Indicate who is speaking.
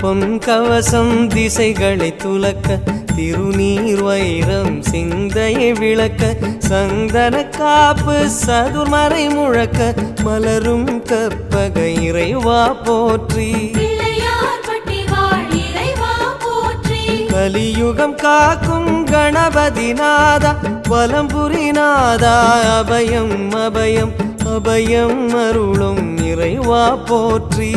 Speaker 1: பொன் கவசம் திசைகளை துலக்க திருநீர் வைரம் சிந்தையை விளக்க சந்தன காப்பு சதுர்மறை முழக்க மலரும் கற்பக இறைவா போற்றி கலியுகம் காக்கும் கணபதி நாதா வலம்புரி நாதா அபயம் அபயம் அபயம் அருளும் இறைவா போற்றி